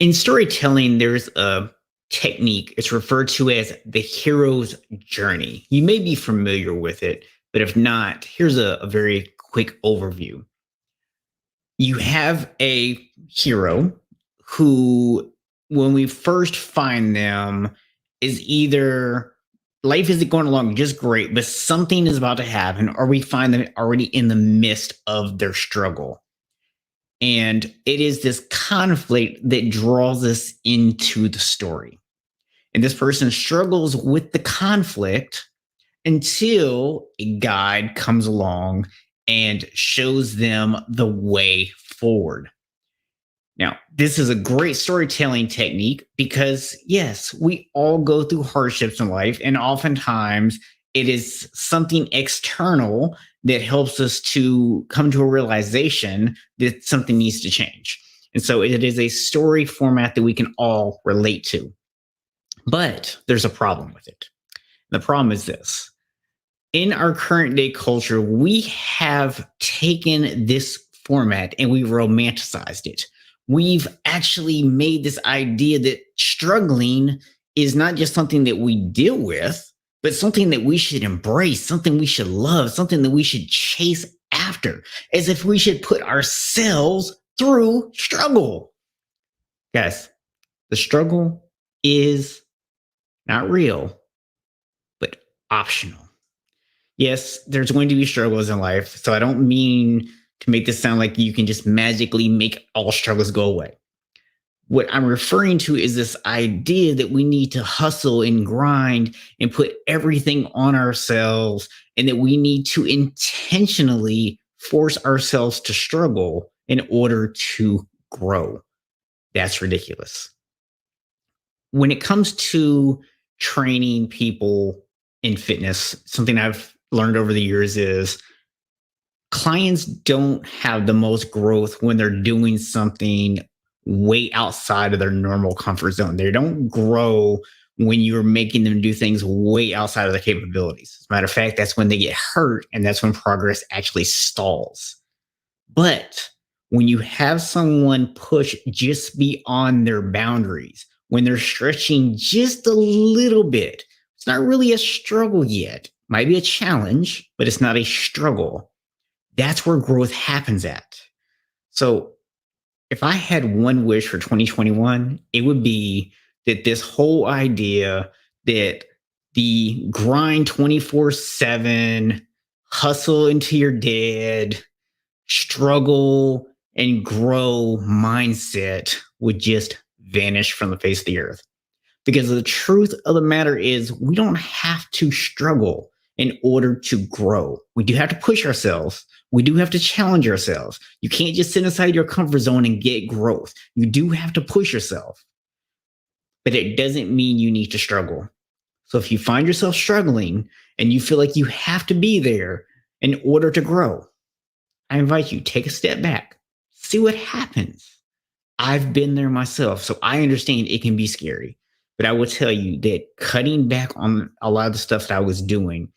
In storytelling, there's a technique. It's referred to as the hero's journey. You may be familiar with it, but if not, here's a very quick overview. You have a hero who, when we first find them, is either life isn't going along just great, but something is about to happen, or we find them already in the midst of their struggle. And it is this conflict that draws us into the story. And this person struggles with the conflict until a guide comes along and shows them the way forward. Now, this is a great storytelling technique because, yes, we all go through hardships in life, and oftentimes it is something external that helps us to come to a realization that something needs to change. And so it is a story format that we can all relate to. But there's a problem with it. The problem is this: in our current day culture, we have taken this format and we romanticized it. We've actually made this idea that struggling is not just something that we deal with, but something that we should embrace, something we should love, something that we should chase after, as if we should put ourselves through struggle. Guys, the struggle is not real, but optional. Yes, there's going to be struggles in life. So I don't mean to make this sound like you can just magically make all struggles go away. What I'm referring to is this idea that we need to hustle and grind and put everything on ourselves, and that we need to intentionally force ourselves to struggle in order to grow. That's ridiculous. When it comes to training people in fitness, something I've learned over the years is clients don't have the most growth when they're doing something way outside of their normal comfort zone. They don't grow when you're making them do things way outside of their capabilities. As a matter of fact, that's when they get hurt, and that's when progress actually stalls. But when you have someone push just beyond their boundaries, when they're stretching just a little bit, it's not really a struggle yet. Might be a challenge, but it's not a struggle. That's where growth happens at. So if I had one wish for 2021, it would be that this whole idea that the grind 24/7, hustle until you're dead, struggle and grow mindset would just vanish from the face of the earth. Because the truth of the matter is, we don't have to struggle in order to grow. We do have to push ourselves. We do have to challenge ourselves. You can't just sit inside your comfort zone and get growth. You do have to push yourself. But it doesn't mean you need to struggle. So if you find yourself struggling and you feel like you have to be there in order to grow, I invite you, take a step back, see what happens. I've been there myself, so I understand it can be scary. But I will tell you that cutting back on a lot of the stuff that I was doing,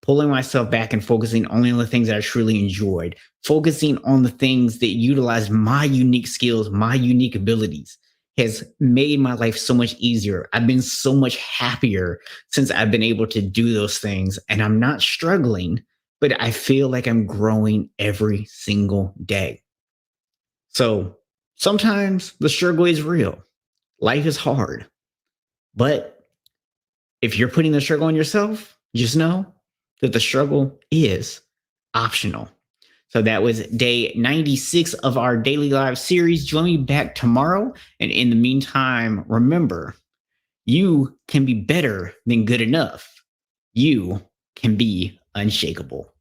pulling myself back and focusing only on the things that I truly enjoyed, focusing on the things that utilize my unique skills, my unique abilities, has made my life so much easier. I've been so much happier since I've been able to do those things. And I'm not struggling, but I feel like I'm growing every single day. So sometimes the struggle is real. Life is hard. But if you're putting the struggle on yourself, just know that the struggle is optional. So that was day 96 of our Daily Live series. Join me back tomorrow. And in the meantime, remember, you can be better than good enough. You can be unshakable.